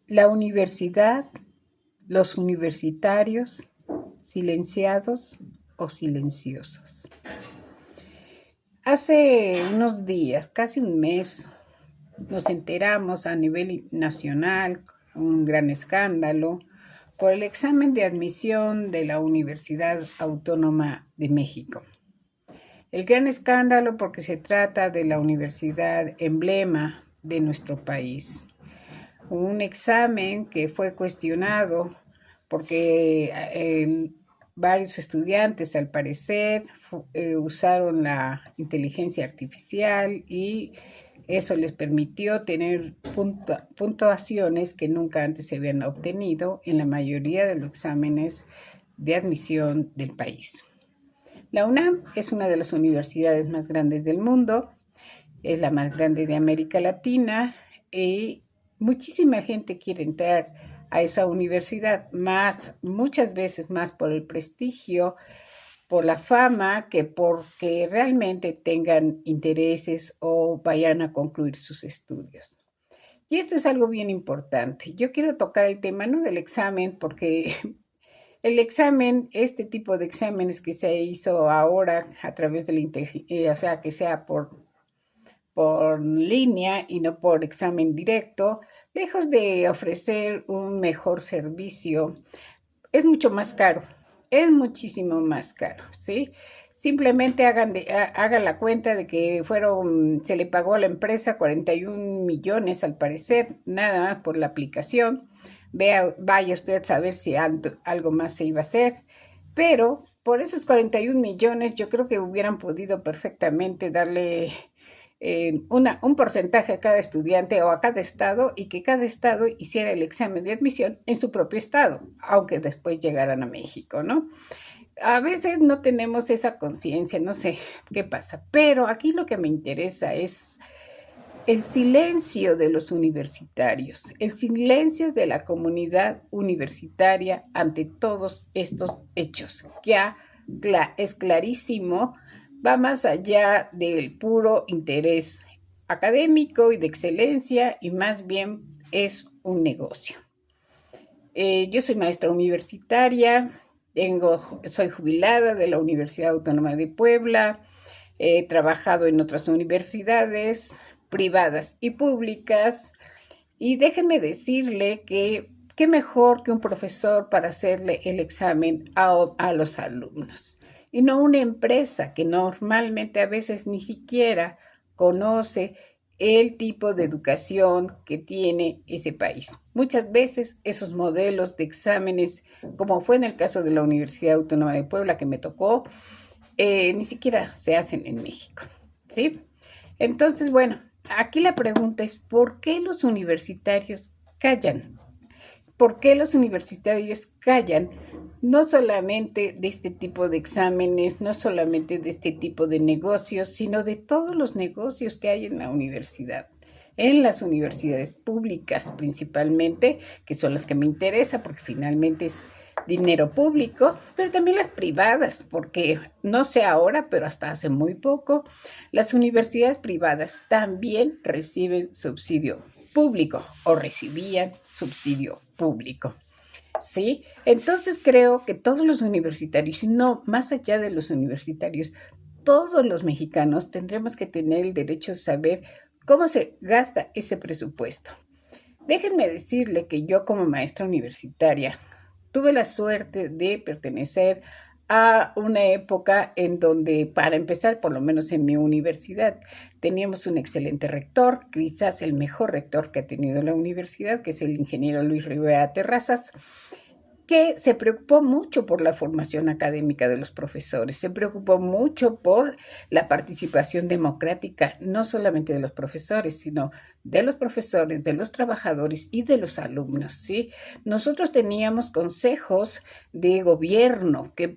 La universidad, los universitarios, silenciados o silenciosos. Hace unos días, casi un mes, nos enteramos a nivel nacional, un gran escándalo, por el examen de admisión de la Universidad Autónoma de México. El gran escándalo porque se trata de la universidad emblema de nuestro país. Un examen que fue cuestionado porque varios estudiantes, al parecer, usaron la inteligencia artificial y eso les permitió tener puntuaciones que nunca antes se habían obtenido en la mayoría de los exámenes de admisión del país. La UNAM es una de las universidades más grandes del mundo, es la más grande de América Latina y muchísima gente quiere entrar a esa universidad, muchas veces más por el prestigio, por la fama, que porque realmente tengan intereses o vayan a concluir sus estudios. Y esto es algo bien importante. Yo quiero tocar el tema no del examen, porque el examen, este tipo de exámenes que se hizo ahora a través de la inteligencia, o sea, que sea por línea y no por examen directo, lejos de ofrecer un mejor servicio, es mucho más caro, es muchísimo más caro, ¿sí? Simplemente hagan la cuenta de que se le pagó a la empresa 41 millones al parecer, nada más por la aplicación. Vaya usted a saber si algo más se iba a hacer, pero por esos 41 millones yo creo que hubieran podido perfectamente darle un porcentaje a cada estudiante o a cada estado y que cada estado hiciera el examen de admisión en su propio estado, aunque después llegaran a México, ¿no? A veces no tenemos esa conciencia, no sé qué pasa, pero aquí lo que me interesa es el silencio de los universitarios, el silencio de la comunidad universitaria ante todos estos hechos, que es clarísimo, va más allá del puro interés académico y de excelencia y más bien es un negocio. Yo soy maestra universitaria, soy jubilada de la Universidad Autónoma de Puebla, he trabajado en otras universidades privadas y públicas y déjenme decirle que qué mejor que un profesor para hacerle el examen a los alumnos y no una empresa que normalmente a veces ni siquiera conoce el tipo de educación que tiene ese país. Muchas veces esos modelos de exámenes, como fue en el caso de la Universidad Autónoma de Puebla que me tocó, ni siquiera se hacen en México, ¿sí? Entonces, bueno, aquí la pregunta es, ¿por qué los universitarios callan? ¿Por qué los universitarios callan? No solamente de este tipo de exámenes, no solamente de este tipo de negocios, sino de todos los negocios que hay en la universidad, en las universidades públicas principalmente, que son las que me interesan porque finalmente es dinero público, pero también las privadas, porque no sé ahora, pero hasta hace muy poco, las universidades privadas también reciben subsidio público o recibían subsidio público. ¿Sí? Entonces creo que todos los universitarios, y no más allá de los universitarios, todos los mexicanos tendremos que tener el derecho de saber cómo se gasta ese presupuesto. Déjenme decirle que yo como maestra universitaria tuve la suerte de pertenecer a una época en donde, para empezar, por lo menos en mi universidad, teníamos un excelente rector, quizás el mejor rector que ha tenido la universidad, que es el ingeniero Luis Rivera Terrazas, que se preocupó mucho por la formación académica de los profesores, se preocupó mucho por la participación democrática, no solamente de los profesores, sino de los profesores, de los trabajadores y de los alumnos, ¿sí? Nosotros teníamos consejos de gobierno que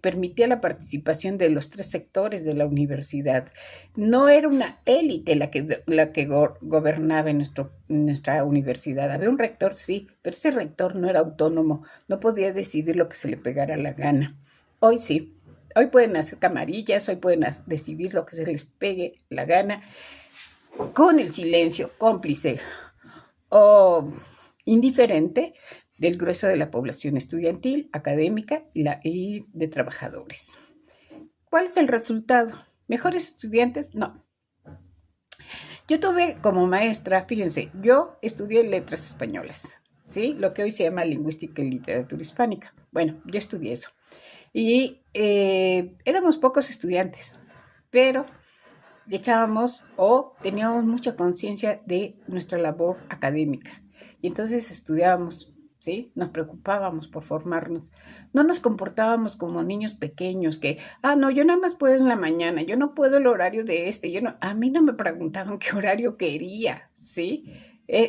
permitía la participación de los 3 sectores de la universidad. No era una élite la que gobernaba en nuestra universidad. Había un rector, sí, pero ese rector no era autónomo, no podía decidir lo que se le pegara la gana. Hoy sí, hoy pueden hacer camarillas, hoy pueden decidir lo que se les pegue la gana con el silencio cómplice o indiferente del grueso de la población estudiantil, académica y de trabajadores. ¿Cuál es el resultado? ¿Mejores estudiantes? No. Yo tuve como maestra, fíjense, yo estudié letras españolas, ¿sí? Lo que hoy se llama lingüística y literatura hispánica. Bueno, yo estudié eso. Y éramos pocos estudiantes, pero echábamos o teníamos mucha conciencia de nuestra labor académica. Y entonces estudiábamos, ¿sí? Nos preocupábamos por formarnos. No nos comportábamos como niños pequeños que, no, yo nada más puedo en la mañana, yo no puedo el horario de yo no, a mí no me preguntaban qué horario quería, ¿sí?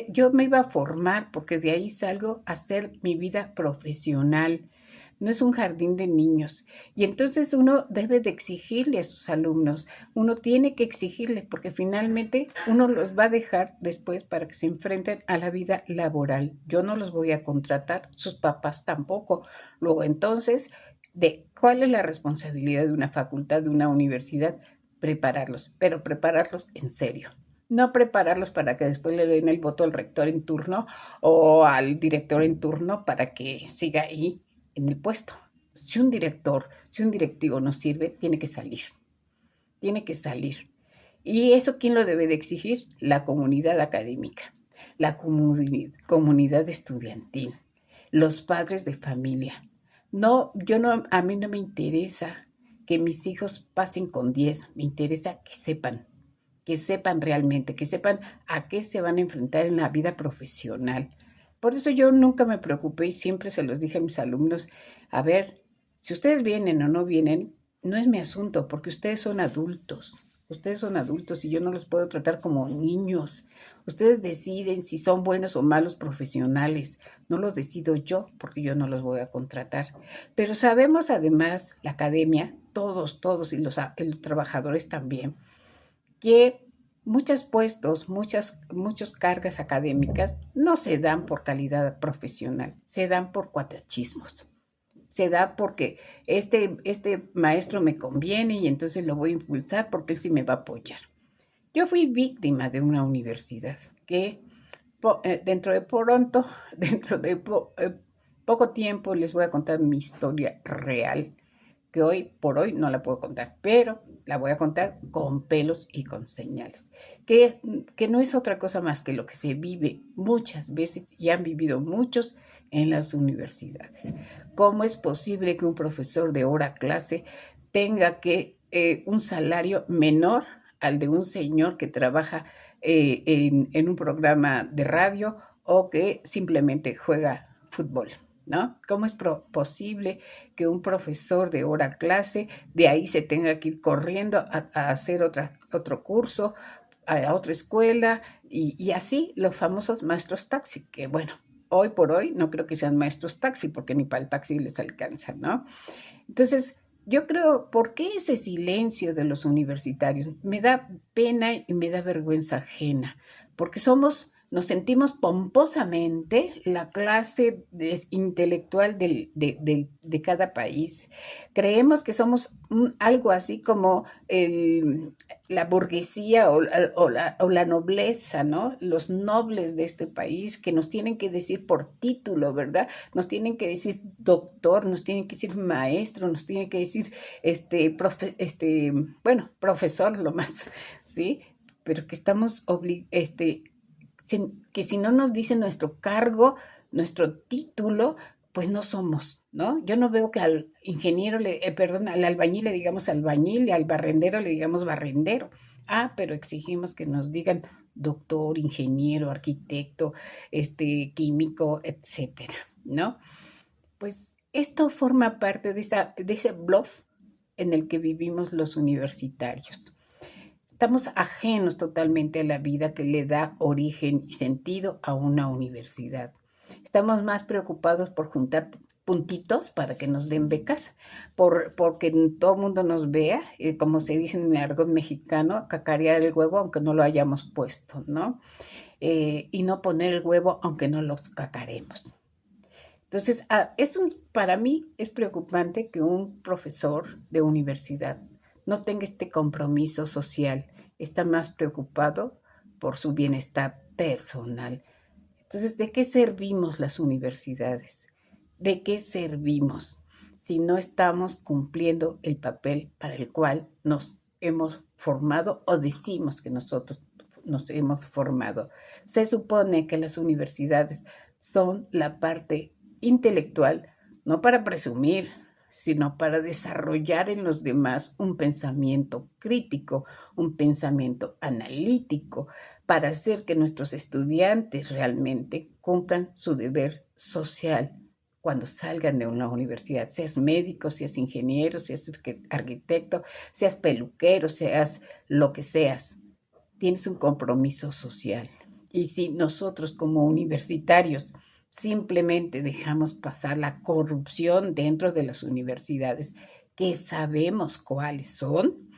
Yo me iba a formar porque de ahí salgo a hacer mi vida profesional. No es un jardín de niños. Y entonces uno debe de exigirle a sus alumnos, uno tiene que exigirle porque finalmente uno los va a dejar después para que se enfrenten a la vida laboral. Yo no los voy a contratar, sus papás tampoco. Luego entonces, ¿cuál es la responsabilidad de una facultad, de una universidad? Prepararlos, pero prepararlos en serio. No prepararlos para que después le den el voto al rector en turno o al director en turno para que siga ahí en el puesto. Si un directivo no sirve, tiene que salir. Tiene que salir. ¿Y eso quién lo debe de exigir? La comunidad académica, la comunidad estudiantil, los padres de familia. No, a mí no me interesa que mis hijos pasen con 10, me interesa que sepan realmente, que sepan a qué se van a enfrentar en la vida profesional. Por eso yo nunca me preocupé y siempre se los dije a mis alumnos, a ver, si ustedes vienen o no vienen, no es mi asunto, porque ustedes son adultos. Ustedes son adultos y yo no los puedo tratar como niños. Ustedes deciden si son buenos o malos profesionales. No lo decido yo porque yo no los voy a contratar. Pero sabemos además, la academia, todos y los trabajadores también, que muchos puestos, muchas cargas académicas no se dan por calidad profesional, se dan por cuatachismos. Se da porque este maestro me conviene y entonces lo voy a impulsar porque él sí me va a apoyar. Yo fui víctima de una universidad que dentro de poco tiempo les voy a contar mi historia real, que hoy por hoy no la puedo contar, pero la voy a contar con pelos y con señales, que no es otra cosa más que lo que se vive muchas veces y han vivido muchos en las universidades. ¿Cómo es posible que un profesor de hora clase tenga un salario menor al de un señor que trabaja en un programa de radio o que simplemente juega fútbol? ¿No? ¿Cómo es posible que un profesor de hora clase de ahí se tenga que ir corriendo a hacer otro curso, a otra escuela y así los famosos maestros taxi, que bueno, hoy por hoy no creo que sean maestros taxi porque ni para el taxi les alcanza, ¿no? Entonces, yo creo, ¿por qué ese silencio de los universitarios? Me da pena y me da vergüenza ajena, porque nos sentimos pomposamente la clase intelectual de cada país. Creemos que somos algo así como la burguesía o la nobleza, ¿no? Los nobles de este país que nos tienen que decir por título, ¿verdad? Nos tienen que decir doctor, nos tienen que decir maestro, nos tienen que decir, profesor, lo más, ¿sí? Pero que estamos que si no nos dice nuestro cargo, nuestro título, pues no somos, ¿no? Yo no veo que al ingeniero, al albañil le digamos albañil y al barrendero le digamos barrendero. Pero exigimos que nos digan doctor, ingeniero, arquitecto, químico, etcétera, ¿no? Pues esto forma parte de ese bluff en el que vivimos los universitarios. Estamos ajenos totalmente a la vida que le da origen y sentido a una universidad. Estamos más preocupados por juntar puntitos para que nos den becas, porque todo el mundo nos vea, como se dice en el argot mexicano, cacarear el huevo aunque no lo hayamos puesto, ¿no? Y no poner el huevo aunque no los cacaremos. Entonces, para mí es preocupante que un profesor de universidad no tenga este compromiso social, está más preocupado por su bienestar personal. Entonces, ¿de qué servimos las universidades? ¿De qué servimos si no estamos cumpliendo el papel para el cual nos hemos formado o decimos que nosotros nos hemos formado? Se supone que las universidades son la parte intelectual, no para presumir, sino para desarrollar en los demás un pensamiento crítico, un pensamiento analítico, para hacer que nuestros estudiantes realmente cumplan su deber social cuando salgan de una universidad, seas médico, seas ingeniero, seas arquitecto, seas peluquero, seas lo que seas, tienes un compromiso social. Y si nosotros como universitarios simplemente dejamos pasar la corrupción dentro de las universidades, que sabemos cuáles son,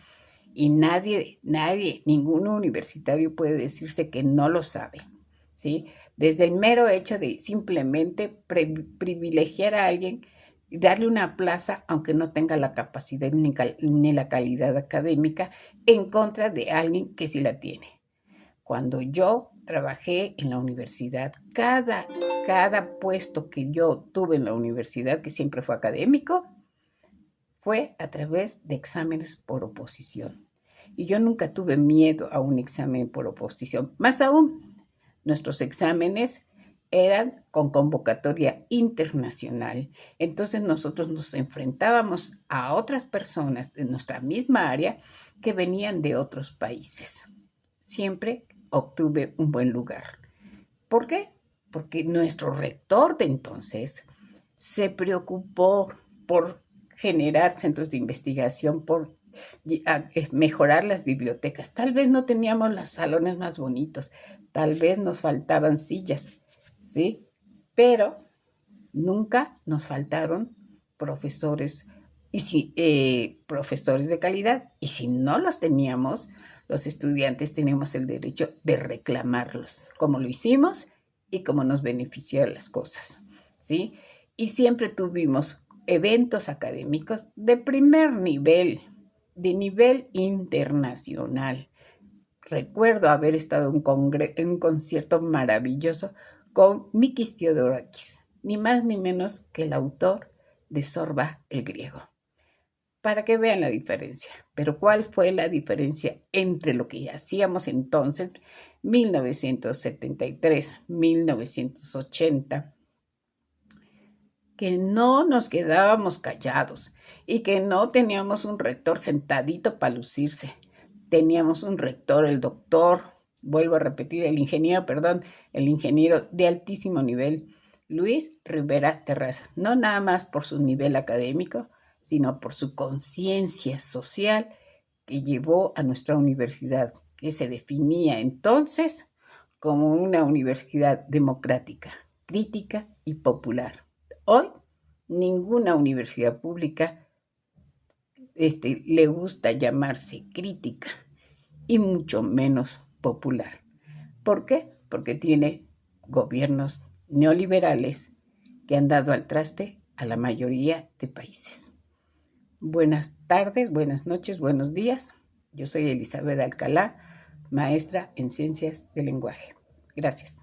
y ningún universitario puede decirse que no lo sabe, ¿sí? Desde el mero hecho de simplemente privilegiar a alguien y darle una plaza, aunque no tenga la capacidad ni la calidad académica, en contra de alguien que sí la tiene. Cuando yo trabajé en la universidad, cada puesto que yo tuve en la universidad, que siempre fue académico, fue a través de exámenes por oposición. Y yo nunca tuve miedo a un examen por oposición. Más aún, nuestros exámenes eran con convocatoria internacional. Entonces nosotros nos enfrentábamos a otras personas de nuestra misma área que venían de otros países. Siempre obtuve un buen lugar. ¿Por qué? Porque nuestro rector de entonces se preocupó por generar centros de investigación, por mejorar las bibliotecas. Tal vez no teníamos los salones más bonitos, tal vez nos faltaban sillas, ¿sí? Pero nunca nos faltaron profesores profesores de calidad. Y si no los teníamos, los estudiantes tenemos el derecho de reclamarlos, como lo hicimos y como nos beneficiaron las cosas, ¿sí? Y siempre tuvimos eventos académicos de primer nivel, de nivel internacional. Recuerdo haber estado en un concierto maravilloso con Mikis Theodorakis, ni más ni menos que el autor de Zorba el griego. Para que vean la diferencia. Pero ¿cuál fue la diferencia entre lo que hacíamos entonces, 1973, 1980? Que no nos quedábamos callados y que no teníamos un rector sentadito para lucirse. Teníamos un rector, el doctor, vuelvo a repetir, el ingeniero de altísimo nivel, Luis Rivera Terrazas, no nada más por su nivel académico, sino por su conciencia social que llevó a nuestra universidad, que se definía entonces como una universidad democrática, crítica y popular. Hoy, ninguna universidad pública le gusta llamarse crítica y mucho menos popular. ¿Por qué? Porque tiene gobiernos neoliberales que han dado al traste a la mayoría de países. Buenas tardes, buenas noches, buenos días. Yo soy Elizabeth Alcalá, maestra en Ciencias del Lenguaje. Gracias.